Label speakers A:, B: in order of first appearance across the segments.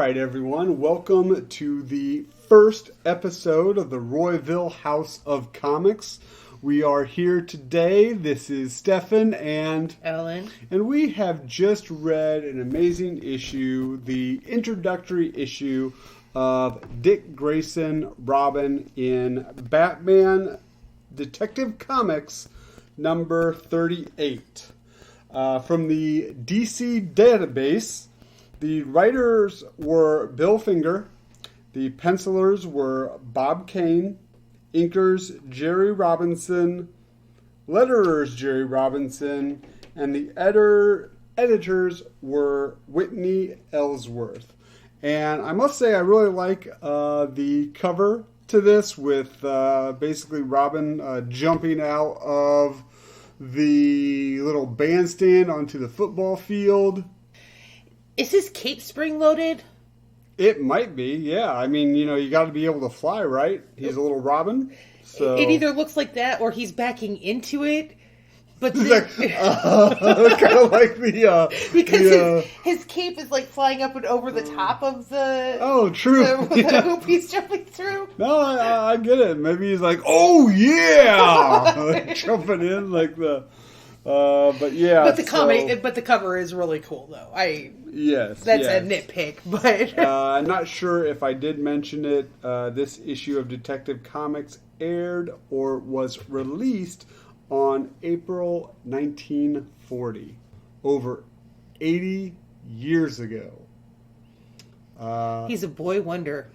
A: right, everyone. Welcome to the first episode of the Royville House of Comics. We are here today. This is Stefan and
B: Ellen.
A: And we have just read an amazing issue, the introductory issue of Dick Grayson Robin in Batman Detective Comics number 38. From the DC database, the writers were Bill Finger, the pencilers were Bob Kane, inkers Jerry Robinson, letterers Jerry Robinson, and the editors were Whitney Ellsworth. And I must say I really like the cover to this with basically Robin jumping out of the little bandstand onto the football field.
B: Is his cape spring-loaded?
A: It might be, yeah. I mean, you got to be able to fly, right? He's a little Robin. So
B: It either looks like that or he's backing into it. But
A: kind of like the
B: because his cape is like flying up and over the top of the
A: true
B: the hoop he's jumping through.
A: No, I get it. Maybe he's like, oh yeah, like jumping in like the. But yeah.
B: But the cover is really cool though. That's a nitpick, but
A: I'm not sure if I did mention it. This issue of Detective Comics aired or was released on April 1940, over 80 years ago.
B: He's a boy wonder.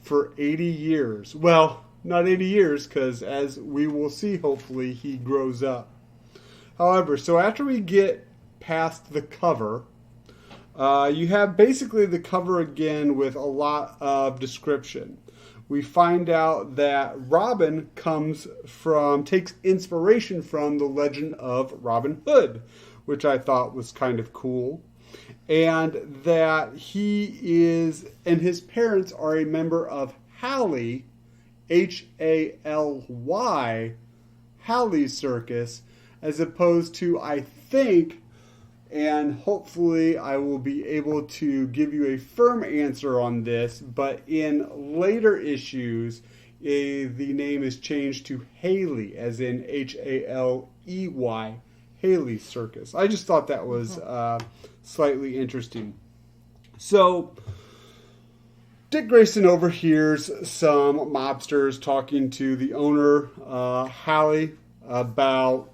A: For 80 years. Well, not 80 years, because as we will see, hopefully, he grows up. However, so after we get past the cover, you have basically the cover again with a lot of description. We find out that Robin takes inspiration from the legend of Robin Hood, which I thought was kind of cool. And that he is, and his parents are a member of Halley, H-A-L-Y, Halley Circus, as opposed to, I think, and hopefully I will be able to give you a firm answer on this, but in later issues, the name is changed to Haley, as in H-A-L-E-Y, Haley Circus. I just thought that was slightly interesting. So, Dick Grayson overhears some mobsters talking to the owner, Haley, about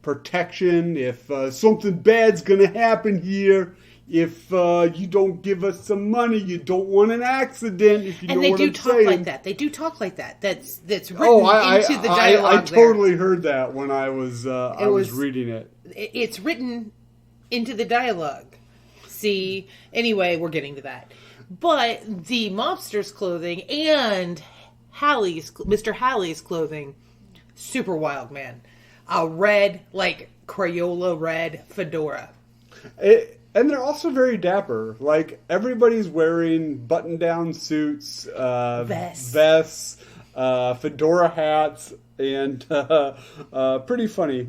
A: protection, if something bad's going to happen here, if you don't give us some money, you don't want an accident, if you know what I'm saying. And they do talk like that. They do talk like that. That's written into the dialogue. I totally heard that when I was reading it.
B: It's written into the dialogue. See, anyway, we're getting to that. But the mobster's clothing and Mr. Halley's clothing, super wild, man. A red, like, Crayola red fedora.
A: And they're also very dapper. Like, everybody's wearing button-down suits, vests, fedora hats, and pretty funny.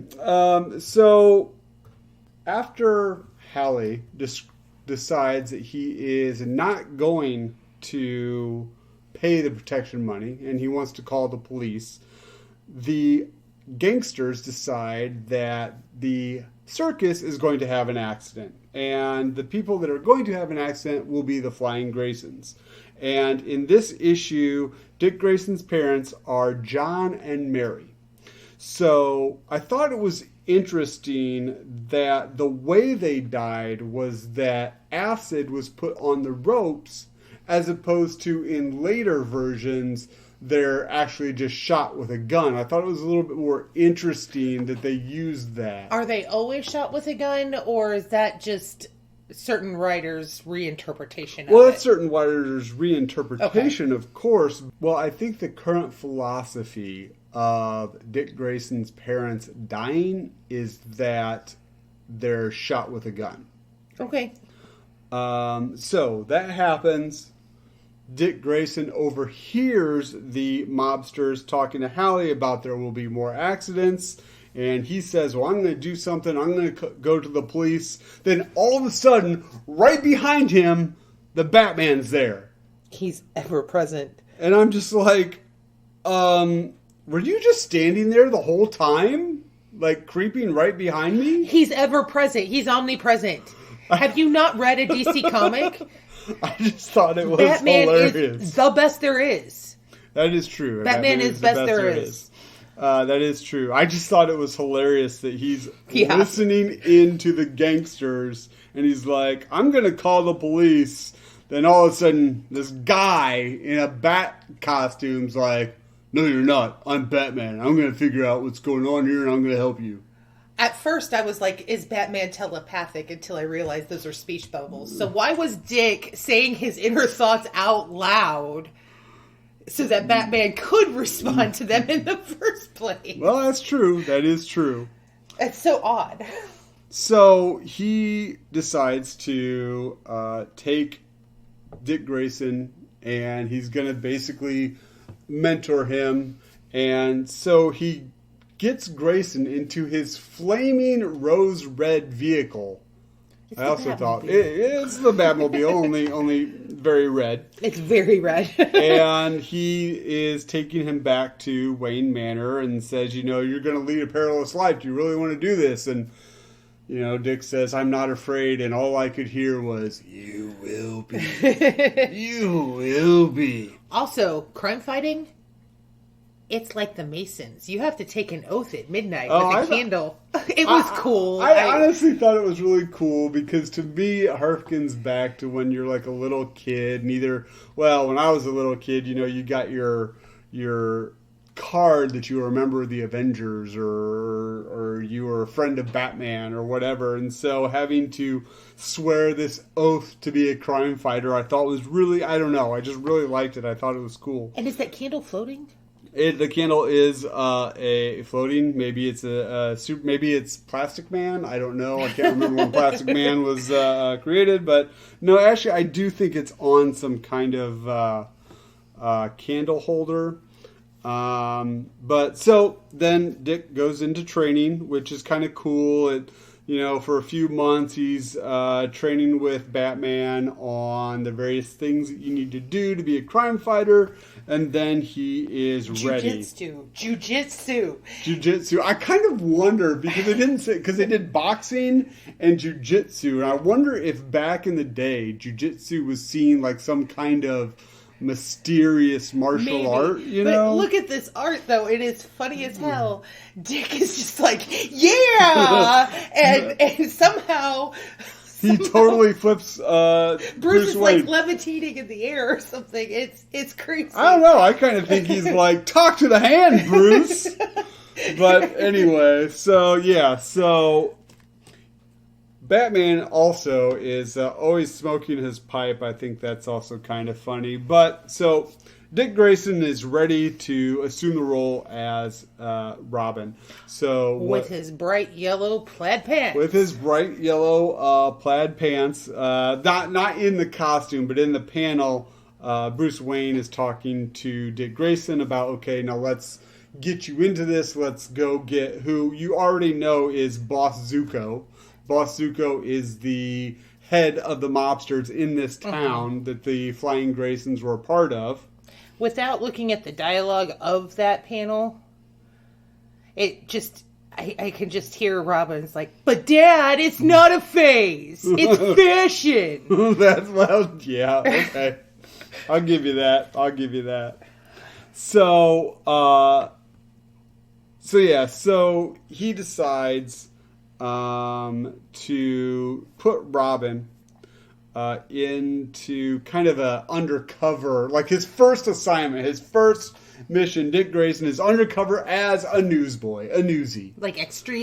A: So, after Halley decides that he is not going to pay the protection money, and he wants to call the police, the gangsters decide that the circus is going to have an accident, and the people that are going to have an accident will be the Flying Graysons. And in this issue, Dick Grayson's parents are John and Mary. So I thought it was interesting that the way they died was that acid was put on the ropes, as opposed to in later versions they're actually just shot with a gun. I thought it was a little bit more interesting that they used that.
B: Are they always shot with a gun, or is that just certain writers' reinterpretation of it?
A: Well, it's certain writers' reinterpretation, of course. Well, I think the current philosophy of Dick Grayson's parents dying is that they're shot with a gun.
B: Okay.
A: So that happens. Dick Grayson overhears the mobsters talking to Halley about there will be more accidents. And he says, well, I'm going to do something. I'm going to go to the police. Then all of a sudden, right behind him, the Batman's there.
B: He's ever present.
A: And I'm just like, were you just standing there the whole time? Like, creeping right behind me?
B: He's ever present. He's omnipresent. Have you not read a DC comic?
A: I just thought it was
B: Batman
A: hilarious.
B: Is the best there is.
A: That is true.
B: Batman is the best there is.
A: That is true. I just thought it was hilarious that he's listening into the gangsters, and he's like, I'm going to call the police. Then all of a sudden, this guy in a bat costume's like, no, you're not. I'm Batman. I'm going to figure out what's going on here, and I'm going to help you.
B: At first, I was like, is Batman telepathic? Until I realized those are speech bubbles. So why was Dick saying his inner thoughts out loud so that Batman could respond to them in the first place?
A: Well, that's true. That is true.
B: It's so odd.
A: So he decides to take Dick Grayson, and he's going to basically mentor him. And so he gets Grayson into his flaming rose red vehicle. I also thought it's the Batmobile, only very red.
B: It's very red.
A: And he is taking him back to Wayne Manor and says, you're going to lead a perilous life. Do you really want to do this? And Dick says, I'm not afraid. And all I could hear was, you will be. You will be.
B: Also, crime fighting, it's like the Masons. You have to take an oath at midnight with a candle. It was cool.
A: I honestly thought it was really cool because to me, it harkens back to when you're like a little kid. When I was a little kid, you got your card that you were a member of the Avengers or you were a friend of Batman or whatever. And so having to swear this oath to be a crime fighter, I thought was really, I don't know. I just really liked it. I thought it was cool.
B: And is that candle floating?
A: The candle is a floating. Maybe it's maybe it's Plastic Man. I don't know. I can't remember when Plastic Man was created. But no, actually, I do think it's on some kind of candle holder. But so then Dick goes into training, which is kind of cool. For a few months, he's training with Batman on the various things that you need to do to be a crime fighter, and then he is ready. Jiu-jitsu. I kind of wonder, because they didn't say, because they did boxing and jiu-jitsu, and I wonder if back in the day, jiu-jitsu was seen like some kind of mysterious martial art,
B: But look at this art, though. It is funny as hell. Dick is just like, yeah! and somehow
A: he totally flips
B: Bruce is
A: Wayne.
B: like levitating in the air or something. It's crazy.
A: I don't know. I kind of think he's like, talk to the hand, Bruce. But anyway, so Batman also is always smoking his pipe. I think that's also kind of funny. But so Dick Grayson is ready to assume the role as Robin.
B: With his bright yellow plaid pants.
A: With his bright yellow plaid pants. Not in the costume, but in the panel, Bruce Wayne is talking to Dick Grayson about, okay, now let's get you into this. Let's go get who you already know is Boss Zuko. Boss Zuko is the head of the mobsters in this town that the Flying Graysons were a part of.
B: Without looking at the dialogue of that panel, it just, I can just hear Robin's like, but Dad, it's not a phase. It's fashion.
A: Yeah, okay. I'll give you that. So he decides to put Robin into kind of a undercover, like his first assignment, his first mission. Dick Grayson is undercover as a newsboy, a newsie.
B: Like extra.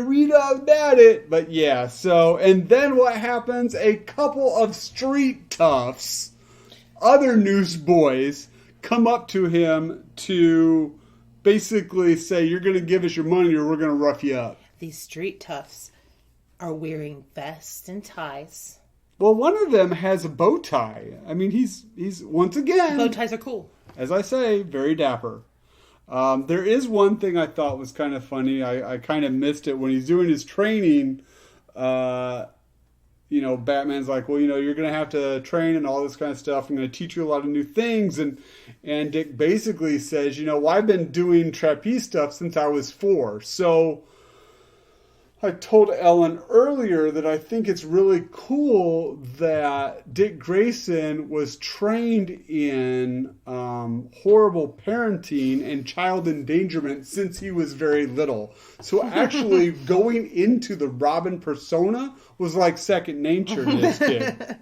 A: Read all about it. But yeah, so, and then what happens? A couple of street toughs, other newsboys, come up to him to basically say, you're going to give us your money or we're going to rough you up.
B: These street toughs are wearing vests and ties.
A: Well, one of them has a bow tie. I mean, he's once again...
B: Bow ties are cool.
A: As I say, very dapper. There is one thing I thought was kind of funny. I kind of missed it. When he's doing his training, Batman's like, well, you're going to have to train and all this kind of stuff. I'm going to teach you a lot of new things. And Dick basically says, well, I've been doing trapeze stuff since I was 4. So I told Ellen earlier that I think it's really cool that Dick Grayson was trained in horrible parenting and child endangerment since he was very little. So actually going into the Robin persona was like second nature to this kid.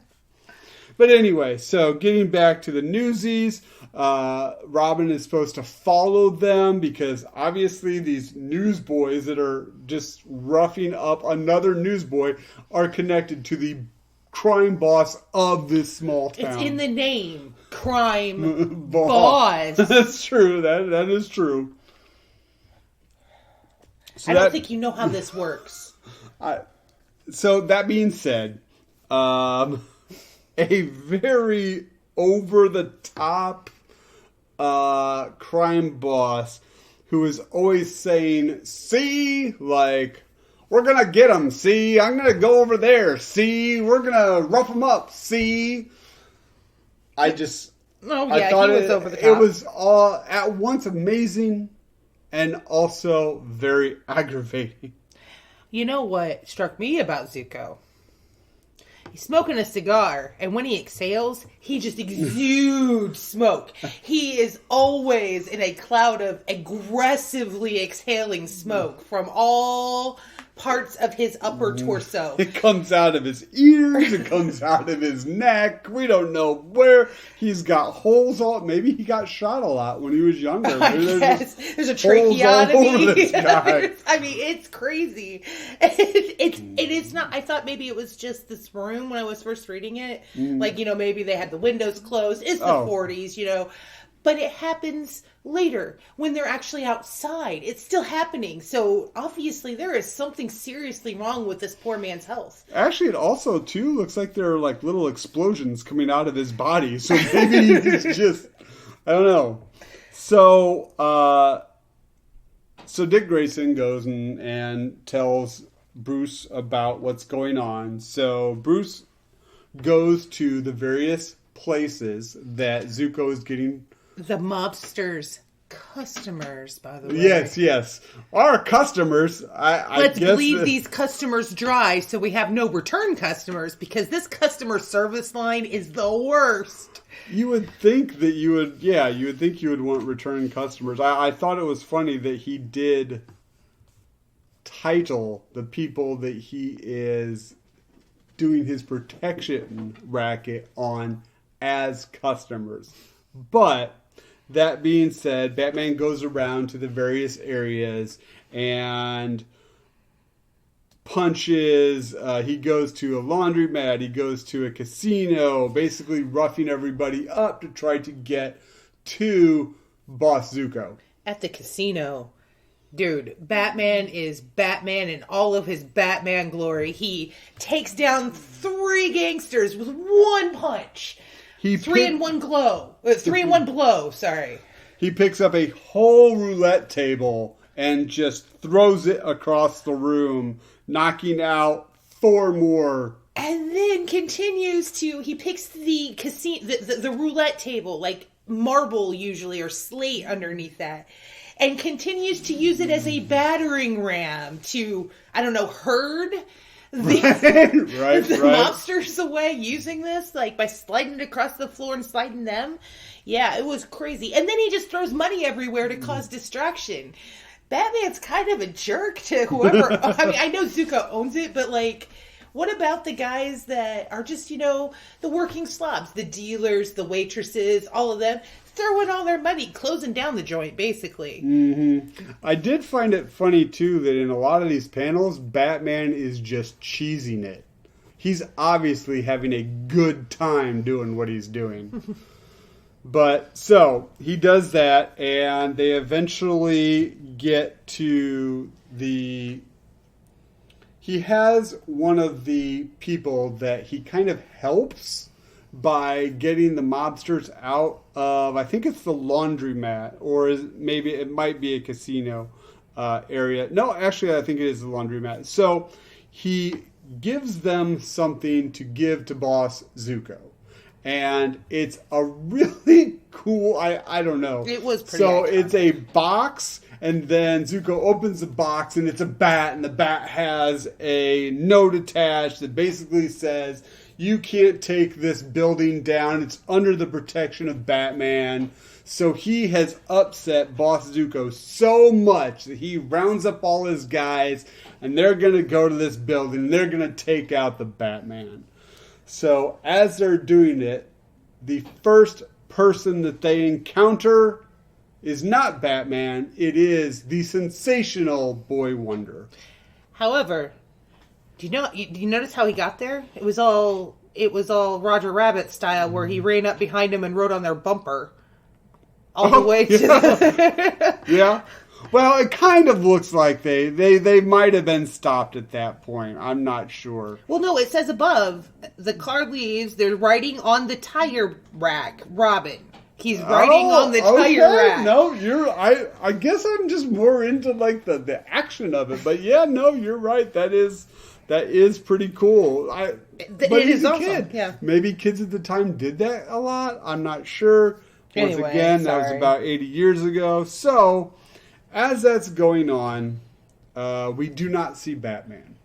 A: But anyway, so getting back to the Newsies, Robin is supposed to follow them because obviously these newsboys that are just roughing up another newsboy are connected to the crime boss of this small town.
B: It's in the name, crime boss.
A: That's true. That is true. So
B: I don't think you know how this works.
A: So that being said, a very over-the-top crime boss who is always saying, see, like, we're going to get him, see, I'm going to go over there, see, we're going to rough him up, see. I thought
B: he was over the top.
A: It was at once amazing and also very aggravating.
B: You know what struck me about Zuko? He's smoking a cigar, and when he exhales, he just exudes smoke. He is always in a cloud of aggressively exhaling smoke from all parts of his upper torso.
A: It comes out of his ears, it comes out of his neck. We don't know where. He's got holes all. Maybe he got shot a lot when he was younger.
B: There's a tracheotomy. I mean, it's crazy. It is not. I thought maybe it was just this room when I was first reading it. Like, maybe they had the windows closed. It's the 40s, But it happens later when they're actually outside. It's still happening. So obviously there is something seriously wrong with this poor man's health.
A: Actually, it also, too, looks like there are like little explosions coming out of his body. So maybe he's just, I don't know. So, Dick Grayson goes and tells Bruce about what's going on. So Bruce goes to the various places that Zuko is getting.
B: The mobsters' customers, by the way.
A: Yes. Our customers.
B: Let's bleed these customers dry so we have no return customers, because this customer service line is the worst.
A: You would think that you would want return customers. I thought it was funny that he did title the people that he is doing his protection racket on as customers. But that being said, Batman goes around to the various areas and punches. He goes to a laundromat. He goes to a casino, basically roughing everybody up to try to get to Boss Zuko.
B: At the casino, dude, Batman is Batman in all of his Batman glory. He takes down 3 gangsters with one punch. 3 in one blow, sorry.
A: He picks up a whole roulette table and just throws it across the room, knocking out 4 more.
B: And then continues to, he picks the casino, the roulette table, like marble usually, or slate underneath that, and continues to use it as a battering ram to, herd the mobsters away using this, like by sliding it across the floor and sliding them. Yeah, it was crazy. And then he just throws money everywhere to cause distraction. Batman's kind of a jerk to whoever. I know Zuko owns it, but like, what about the guys that are just, the working slobs, the dealers, the waitresses, all of them? Throwing all their money, closing down the joint, basically.
A: Mm-hmm. I did find it funny, too, that in a lot of these panels, Batman is just cheesing it. He's obviously having a good time doing what he's doing. But, so, he does that, and they eventually get to the... He has one of the people that he kind of helps by getting the mobsters out of, I think it's the laundromat, or maybe it might be a casino area. No, actually, I think it is the laundromat. So he gives them something to give to Boss Zuko. And it's a really cool, I don't know.
B: It was pretty
A: So
B: iconic.
A: it's a box, and then Zuko opens the box, and it's a bat, and the bat has a note attached that basically says, you can't take this building down. It's under the protection of Batman. So he has upset Boss Zuko so much that he rounds up all his guys, and they're going to go to this building, and they're going to take out the Batman. So as they're doing it, the first person that they encounter is not Batman. It is the sensational Boy Wonder.
B: However, do you notice how he got there? It was all Roger Rabbit style, where he ran up behind him and rode on their bumper all the way to
A: Yeah. Well, it kind of looks like they might have been stopped at that point. I'm not sure.
B: Well, no, it says above, the car leaves, they're riding on the tire rack. Robin. He's riding on the tire rack.
A: No, I guess I'm just more into like the action of it. But yeah, no, you're right. That is pretty cool. But he's a
B: awesome.
A: kid.
B: Yeah.
A: Maybe kids at the time did that a lot. I'm not sure. Once
B: Anyway,
A: again, that was about 80 years ago. So, as that's going on, we do not see Batman.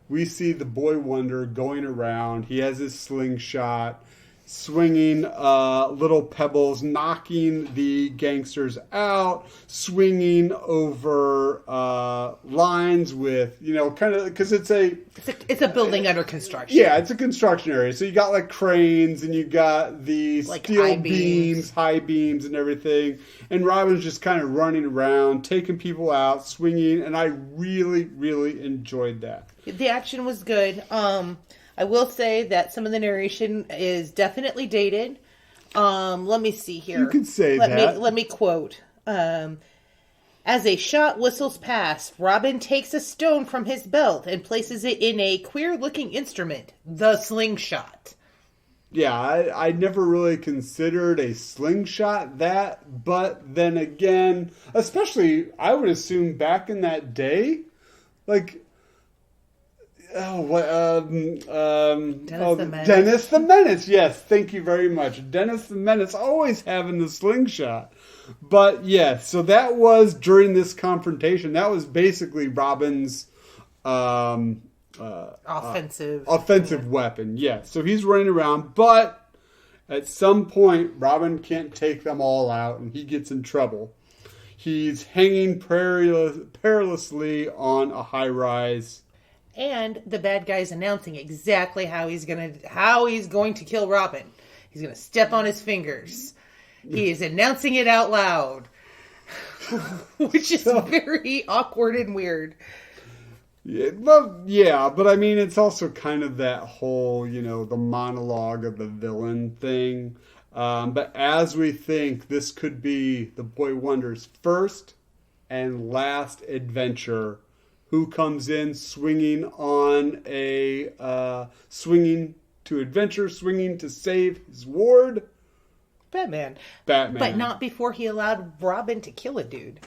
A: We see the Boy Wonder going around. He has his slingshot, swinging little pebbles, knocking the gangsters out, swinging over lines with, kind of, because it's a
B: building under construction.
A: Yeah, it's a construction area. So you got like cranes, and you got the
B: like
A: steel beams, high beams, and everything. And Robin's just kind of running around, taking people out, swinging, and I really, really enjoyed that.
B: The action was good. I will say that some of the narration is definitely dated. Let me see here.
A: You can say that.
B: Let me quote. As a shot whistles past, Robin takes a stone from his belt and places it in a queer-looking instrument, the slingshot.
A: Yeah, I never really considered a slingshot that, but then again, especially, I would assume back in that day, like... Dennis
B: the Menace.
A: Dennis the Menace. Yes, thank you very much. Dennis the Menace always having the slingshot. But yes, so that was during this confrontation. That was basically Robin's offensive weapon. Yes, so he's running around, but at some point, Robin can't take them all out, and he gets in trouble. He's hanging perilously on a high-rise.
B: And the bad guy's announcing exactly how he's going to kill Robin. He's going to step on his fingers. He is announcing it out loud, which is very awkward and weird.
A: Yeah, but I mean, it's also kind of that whole, the monologue of the villain thing. But as we think, this could be the Boy Wonder's first and last adventure. Who comes in swinging on swinging to adventure, swinging to save his ward?
B: Batman. But not before he allowed Robin to kill a dude.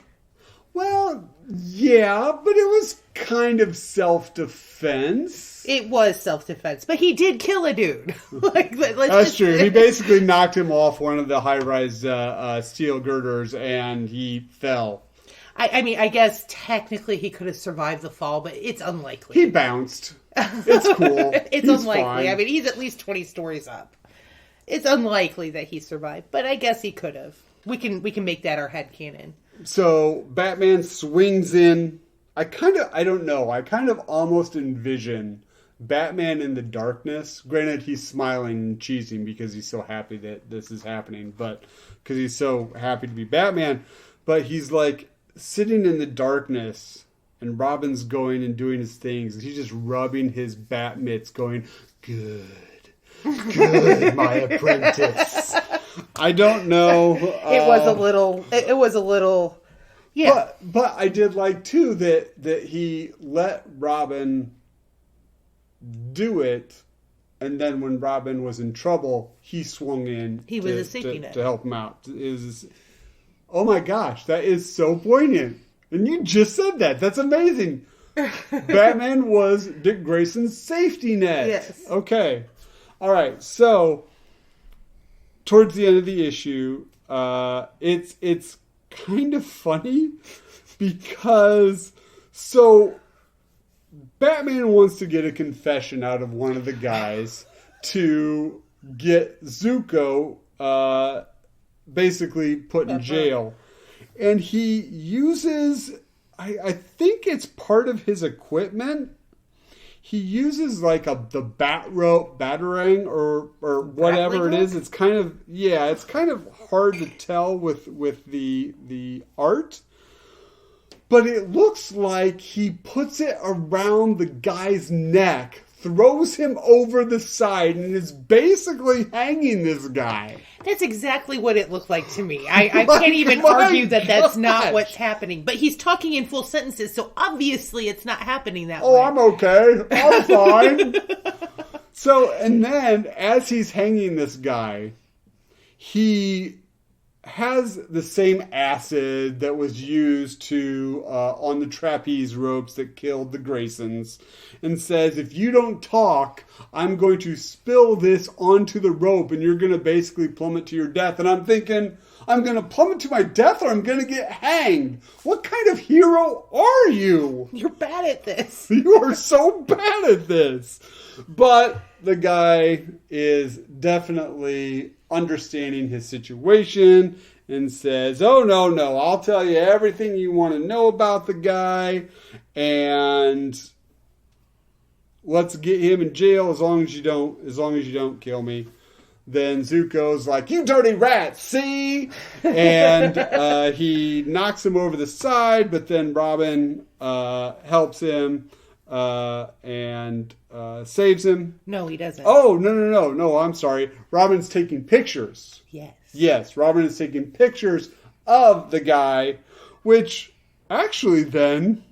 A: Well, yeah, but it was kind of self-defense.
B: It was self-defense, but he did kill a dude.
A: That's true. He basically knocked him off one of the high-rise steel girders, and he fell.
B: I mean, I guess technically he could have survived the fall, but it's unlikely.
A: He bounced. It's cool.
B: He's unlikely. Fine. I mean, he's at least 20 stories up. It's unlikely that he survived, but I guess he could have. We can make that our headcanon.
A: So Batman swings in. I don't know. I kind of almost envision Batman in the darkness. Granted, he's smiling and cheesing because he's so happy that this is happening, but because he's so happy to be Batman. But he's like sitting in the darkness, and Robin's going and doing his things, and he's just rubbing his bat mitts, going, "Good, my apprentice." I don't know.
B: It was a little. Yeah.
A: But I did like too that he let Robin do it, and then when Robin was in trouble, he swung in.
B: He was a safety net
A: to help him out. Oh my gosh, that is so poignant. And you just said that. That's amazing. Batman was Dick Grayson's safety net.
B: Yes.
A: Okay. All right. So, towards the end of the issue, it's kind of funny because Batman wants to get a confession out of one of the guys to get Zuko basically put in jail. And he uses, I think it's part of his equipment. He uses like the batarang or whatever it is. It's kind of hard to tell with the art. But it looks like he puts it around the guy's neck, throws him over the side, and is basically hanging this guy.
B: That's exactly what it looked like to me. I can't even argue that that's not what's happening. But he's talking in full sentences, so obviously it's not happening that way.
A: Oh, I'm okay. I'm fine. So, and then as he's hanging this guy, he has the same acid that was used to on the trapeze ropes that killed the Graysons, and says, if you don't talk, I'm going to spill this onto the rope and you're going to basically plummet to your death. And I'm thinking, I'm going to plummet to my death or I'm going to get hanged. What kind of hero are you?
B: You're bad at this.
A: You are so bad at this. But the guy is definitely understanding his situation and says, oh, no, I'll tell you everything you want to know about the guy, and let's get him in jail as long as you don't kill me. Then Zuko's like, you dirty rat, see? And he knocks him over the side, but then Robin helps him and saves him.
B: No, he doesn't.
A: Oh, no, I'm sorry. Robin's taking pictures. Yes, Robin is taking pictures of the guy, which actually then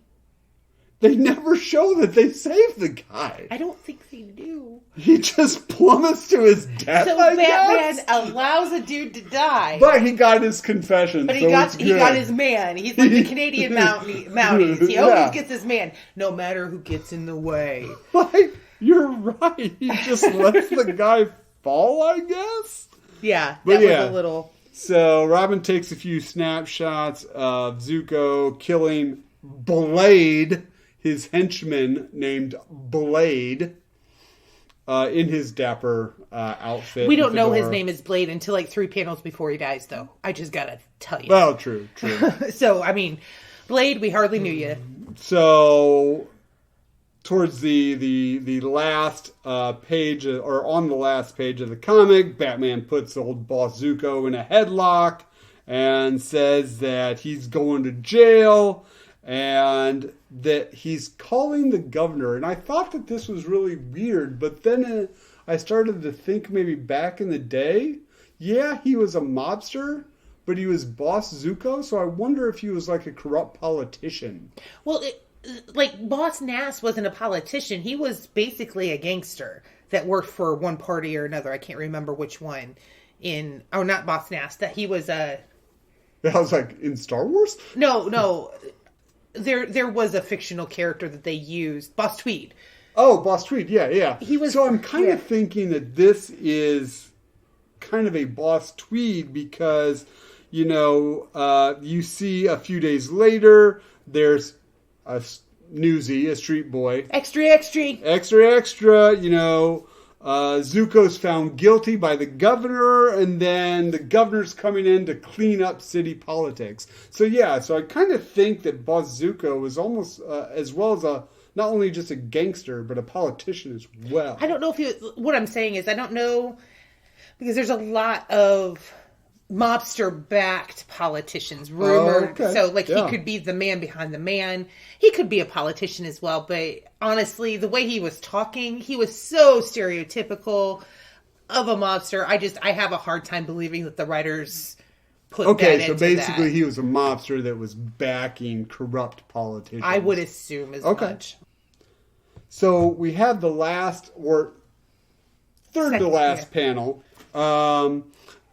A: they never show that they saved the guy.
B: I don't think they do.
A: He just plummets to his death.
B: So Batman allows a dude to die.
A: But he got his confession.
B: But he got his man. He's like the Canadian Mounties. He always gets his man, no matter who gets in the way.
A: Like, you're right. He just lets the guy fall, I guess.
B: Yeah, that was a little...
A: So Robin takes a few snapshots of Zuko killing Blade, his henchman named Blade, in his dapper outfit.
B: We don't know his name is Blade until like 3 panels before he dies, though. I just gotta tell you.
A: Well, true.
B: So, I mean, Blade, we hardly knew you.
A: So, towards the last page, or on the last page of the comic, Batman puts old boss Zuko in a headlock and says that he's going to jail and that he's calling the governor. And I thought that this was really weird, but then I started to think maybe back in the day, yeah, he was a mobster, but he was boss Zuko, so I wonder if he was like a corrupt politician.
B: Well, like, Boss Nass wasn't a politician. He was basically a gangster that worked for one party or another. I can't remember which one. Not Boss Nass. That he was a...
A: That was like in Star Wars?
B: No. There was a fictional character that they used. Boss Tweed.
A: Oh, Boss Tweed. Yeah.
B: He was...
A: So I'm kind of thinking that this is kind of a Boss Tweed because, you see a few days later, there's a newsie, a street boy.
B: Extra.
A: Zuko's found guilty by the governor, and then the governor's coming in to clean up city politics. So I kind of think that Boss Zuko was almost as well as not only just a gangster, but a politician as well.
B: I don't know what I'm saying is, I don't know, because there's a lot of mobster-backed politicians rumored. So, he could be the man behind the man. He could be a politician as well. But honestly, the way he was talking, he was so stereotypical of a mobster. I have a hard time believing that the writers put that into that. Okay, so
A: basically he was a mobster that was backing corrupt politicians.
B: I would assume as much.
A: So we have the last, or third to last panel,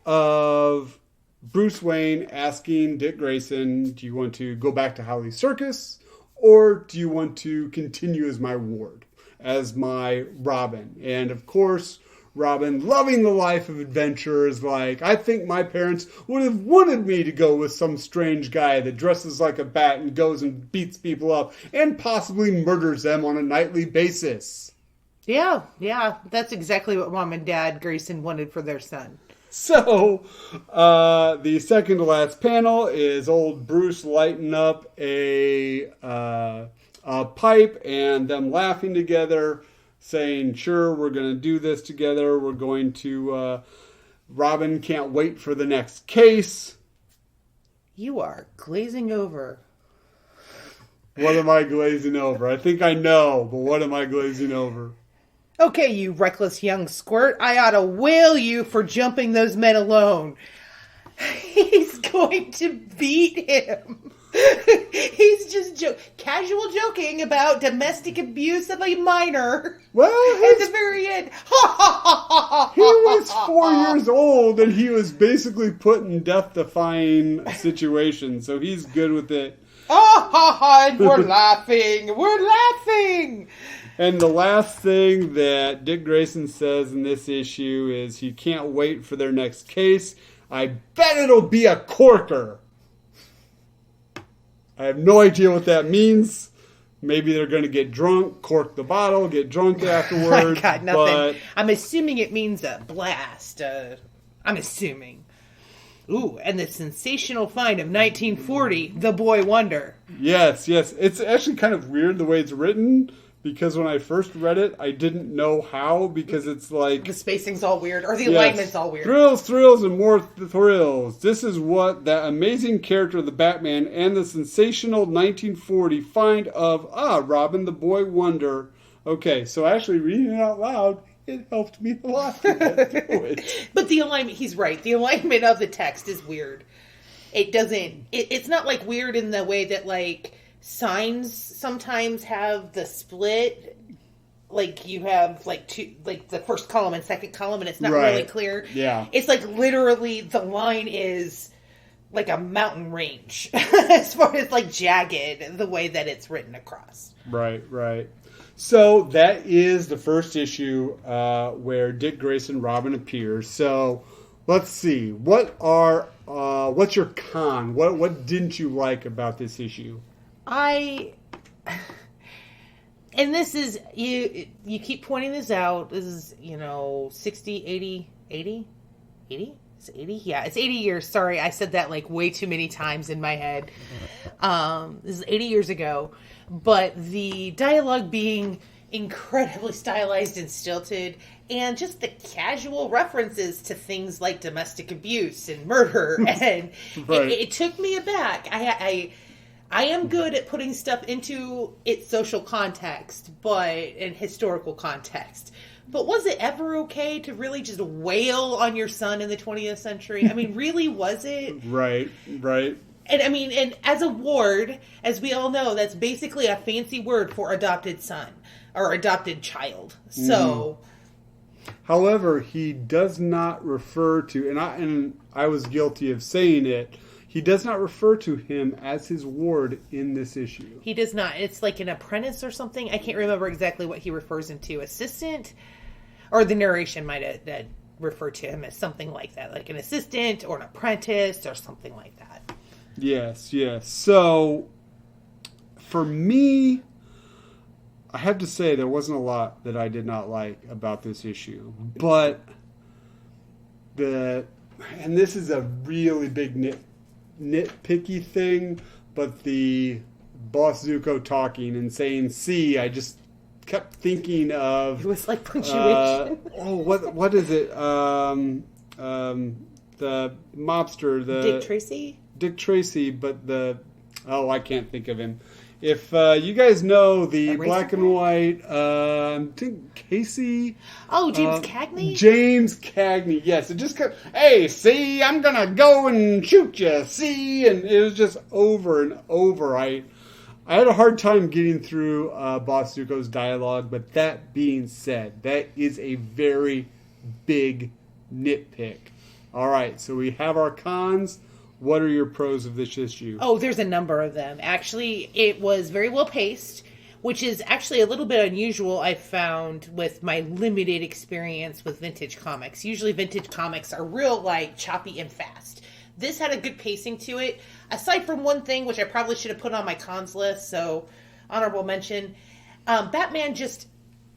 A: of Bruce Wayne asking Dick Grayson, do you want to go back to Holly's circus or do you want to continue as my ward, as my Robin? And of course, Robin, loving the life of adventure, is like, I think my parents would have wanted me to go with some strange guy that dresses like a bat and goes and beats people up and possibly murders them on a nightly basis.
B: Yeah, that's exactly what Mom and Dad Grayson wanted for their son.
A: So, the second to last panel is old Bruce lighting up a pipe and them laughing together, saying, sure, we're going to do this together. We're going to, Robin can't wait for the next case.
B: You are glazing over.
A: What am I glazing over? I think I know, but what am I glazing over?
B: Okay, you reckless young squirt. I ought to whale you for jumping those men alone. He's going to beat him. He's just casual joking about domestic abuse of a minor.
A: Well,
B: at the very end.
A: He was 4 years old and he was basically put in death-defying situations, so he's good with it.
B: And we're laughing. We're laughing.
A: And the last thing that Dick Grayson says in this issue is he can't wait for their next case. I bet it'll be a corker. I have no idea what that means. Maybe they're going to get drunk, cork the bottle, get drunk afterwards.
B: I got nothing. But I'm assuming it means a blast. I'm assuming. Ooh, and the sensational find of 1940, The Boy Wonder.
A: Yes. It's actually kind of weird the way it's written, because when I first read it, I didn't know how, because it's like...
B: The spacing's all weird, or the alignment's all weird.
A: Thrills, and more thrills. This is what that amazing character of the Batman and the sensational 1940 find of, Robin the Boy Wonder. Okay, so actually reading it out loud, it helped me a lot to get through it.
B: But the alignment, he's right, the alignment of the text is weird. It doesn't... It's not like weird in the way that, like... Signs sometimes have the split, like you have like two, like the first column and second column, and it's not really clear.
A: Yeah,
B: it's like literally the line is like a mountain range as far as like jagged the way that it's written across.
A: Right. So that is the first issue where Dick Grayson Robin appears. So let's see, what's your con? What didn't you like about this issue?
B: And this is, you keep pointing this out, this is, 60, 80? Is it 80? Yeah, it's 80 years. Sorry, I said that like way too many times in my head. This is 80 years ago. But the dialogue being incredibly stylized and stilted, and just the casual references to things like domestic abuse and murder, and it took me aback. I am good at putting stuff into its social context, and historical context. But was it ever okay to really just wail on your son in the 20th century? I mean, really, was it?
A: Right.
B: And I mean, and as a ward, as we all know, that's basically a fancy word for adopted son or adopted child. So,
A: however, he does not refer to, and I was guilty of saying it. He does not refer to him as his ward in this issue.
B: He does not. It's like an apprentice or something. I can't remember exactly what he refers him to. Assistant? Or the narration might have referred to him as something like that. Like an assistant or an apprentice or something like that.
A: Yes. So, for me, I have to say there wasn't a lot that I did not like about this issue. But, and this is a really big nitpicky thing, but the Boss Zuko talking and saying "see," I just kept thinking of
B: it was like punctuation.
A: What is it? The mobster, Dick Tracy, but I can't think of him. If you guys know the black and white, I think Casey.
B: Oh, James Cagney?
A: James Cagney, yes. It just kept, hey, see, I'm going to go and shoot you, see? And it was just over and over. I had a hard time getting through Boss Zuko's dialogue, but that being said, that is a very big nitpick. All right, so we have our cons. What are your pros of this issue?
B: Oh, there's a number of them. Actually, it was very well paced, which is actually a little bit unusual, I found, with my limited experience with vintage comics. Usually vintage comics are real, like, choppy and fast. This had a good pacing to it. Aside from one thing, which I probably should have put on my cons list, so honorable mention, Batman just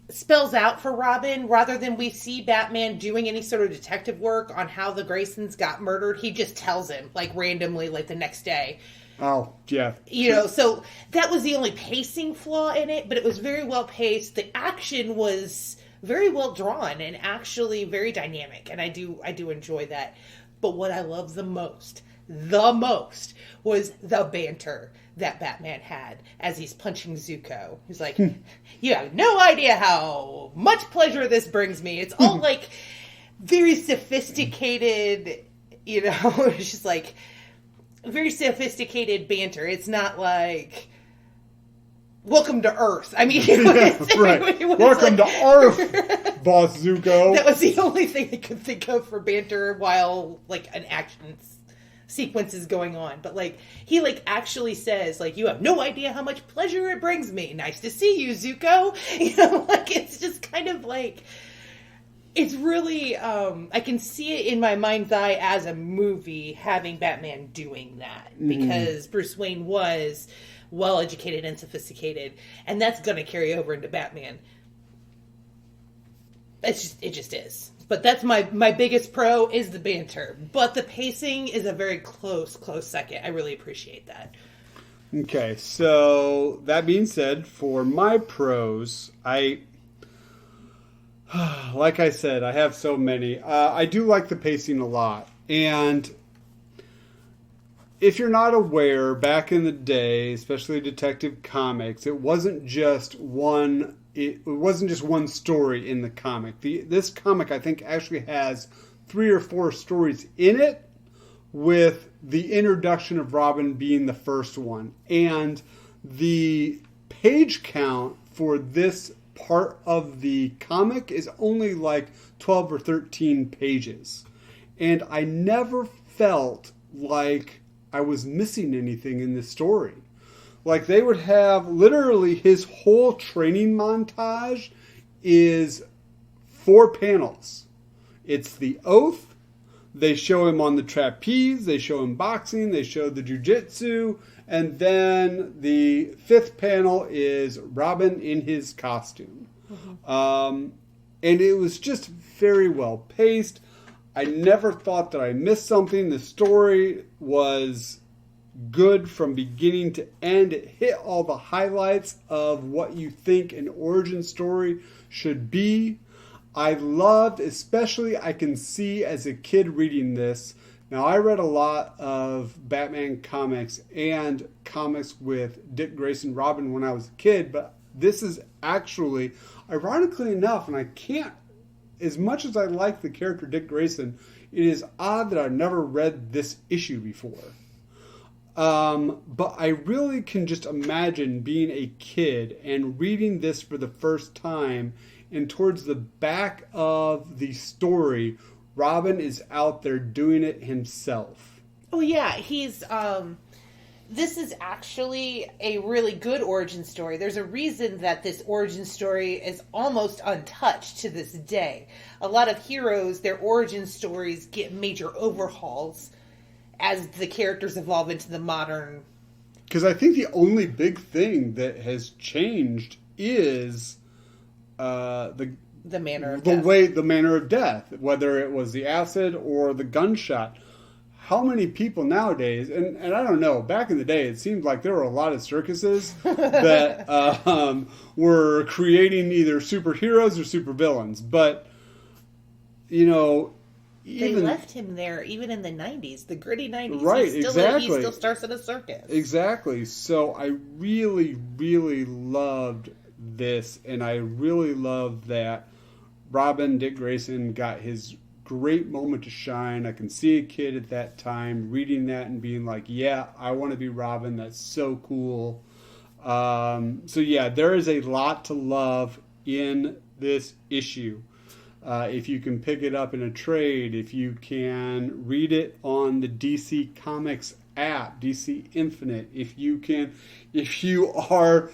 B: spells out for Robin, rather than we see Batman doing any sort of detective work on how the Graysons got murdered. He just tells him, like, randomly, like, the next day.
A: Oh, yeah.
B: You know, so that was the only pacing flaw in it, but it was very well paced. The action was very well drawn and actually very dynamic, and I do enjoy that. But what I love the most was the banter that Batman had as he's punching Zuko. He's like, you have no idea how much pleasure this brings me. It's all like very sophisticated, you know, it's just like very sophisticated banter. It's not like, welcome to Earth. I mean,
A: right. Welcome to Earth, Boss Zuko.
B: That was the only thing I could think of for banter while, like, an action sequence is going on. But, like, he, like, actually says, like, you have no idea how much pleasure it brings me. Nice to see you, Zuko. You know, like, it's just kind of like, it's really, I can see it in my mind's eye as a movie having Batman doing that. Because Bruce Wayne was well-educated and sophisticated, and that's going to carry over into Batman. It just is. But that's my biggest pro is the banter. But the pacing is a very close second. I really appreciate that.
A: Okay, so that being said, for my pros, like I said, I have so many. I do like the pacing a lot. And if you're not aware, back in the day, especially Detective Comics, it wasn't just one story in the comic. This comic, I think, actually has 3 or 4 stories in it, with the introduction of Robin being the first one. And the page count for this part of the comic is only like 12 or 13 pages. And I never felt like I was missing anything in this story. Like, they would have literally his whole training montage is 4 panels. It's the oath. They show him on the trapeze. They show him boxing. They show the jujitsu. And then the 5th panel is Robin in his costume. And it was just very well paced. I never thought that I missed something. The story was good from beginning to end. It hit all the highlights of what you think an origin story should be. I loved, especially I can see as a kid reading this. Now, I read a lot of Batman comics and comics with Dick Grayson Robin when I was a kid, but this is actually, ironically enough, and I can't, as much as I like the character Dick Grayson, it is odd that I've never read this issue before. But I really can just imagine being a kid and reading this for the first time, and towards the back of the story, Robin is out there doing it himself.
B: Oh yeah, he's this is actually a really good origin story. There's a reason that this origin story is almost untouched to this day. A lot of heroes, their origin stories get major overhauls as the characters evolve into the modern.
A: Because I think the only big thing that has changed is the manner of death. The manner of death, whether it was the acid or the gunshot. How many people nowadays, and I don't know, back in the day, it seemed like there were a lot of circuses that were creating either superheroes or supervillains. But, you know,
B: they left him there even in the 90s, the gritty 90s.
A: Right,
B: He still starts at a circus.
A: Exactly. So I really, really loved this, and I really loved that Robin, Dick Grayson, got his great moment to shine. I can see a kid at that time reading that and being like, yeah, I want to be Robin. That's so cool. So yeah, there is a lot to love in this issue. if you can pick it up in a trade, if you can read it on the DC Comics app, DC Infinite, if you are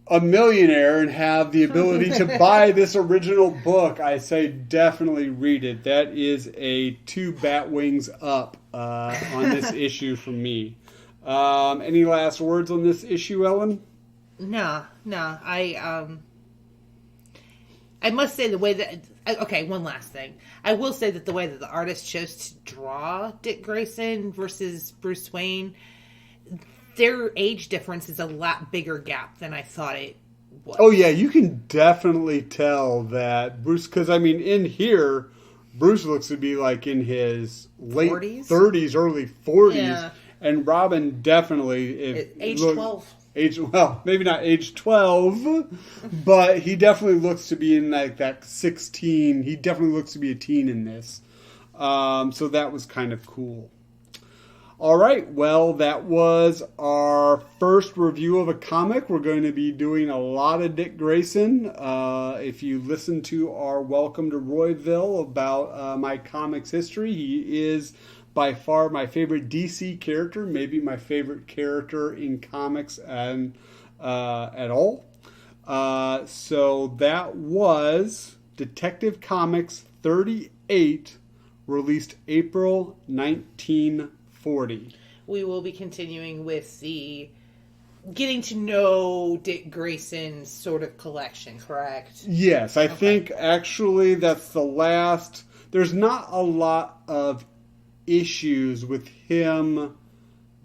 A: a millionaire and have the ability to buy this original book, I say definitely read it. That is a 2 bat wings up on this issue from me. Any last words on this issue, Ellen?
B: No. I must say the way that... Okay, one last thing. I will say that the way that the artist chose to draw Dick Grayson versus Bruce Wayne, their age difference is a lot bigger gap than I thought it was.
A: Oh, yeah, you can definitely tell that Bruce... Because, I mean, in here, Bruce looks to be like in his late 30s, early 40s. Yeah. And Robin definitely...
B: Age 12.
A: Well, maybe not age 12, but he definitely looks to be in like that 16. He definitely looks to be a teen in this. So that was kind of cool. All right, well, that was our first review of a comic. We're going to be doing a lot of Dick Grayson. If you listen to our Welcome to Royville about my comics history, he is by far my favorite DC character, maybe my favorite character in comics and at all. So that was Detective Comics 38, released April 1940.
B: We will be continuing with the getting to know Dick Grayson sort of collection, correct?
A: Yes, I think actually that's the last. There's not a lot of issues with him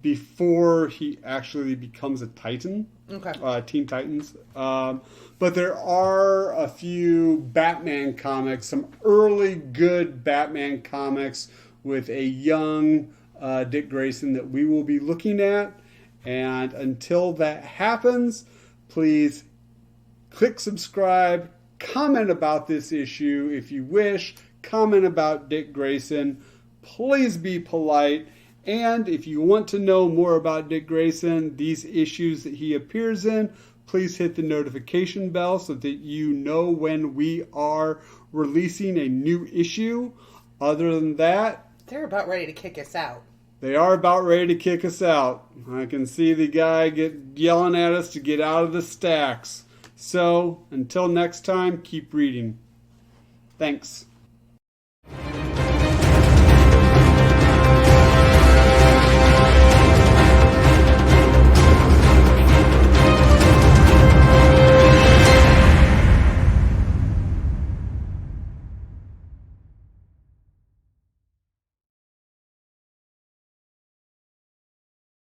A: before he actually becomes a Titan. Okay. Teen Titans. But there are a few Batman comics, some early good Batman comics with a young Dick Grayson that we will be looking at. And until that happens, please click subscribe, comment about this issue if you wish, comment about Dick Grayson. Please be polite. And if you want to know more about Dick Grayson, these issues that he appears in, please hit the notification bell so that you know when we are releasing a new issue. Other than that,
B: they're about ready to kick us out.
A: They are about ready to kick us out. I can see the guy yelling at us to get out of the stacks. So, until next time, keep reading. Thanks.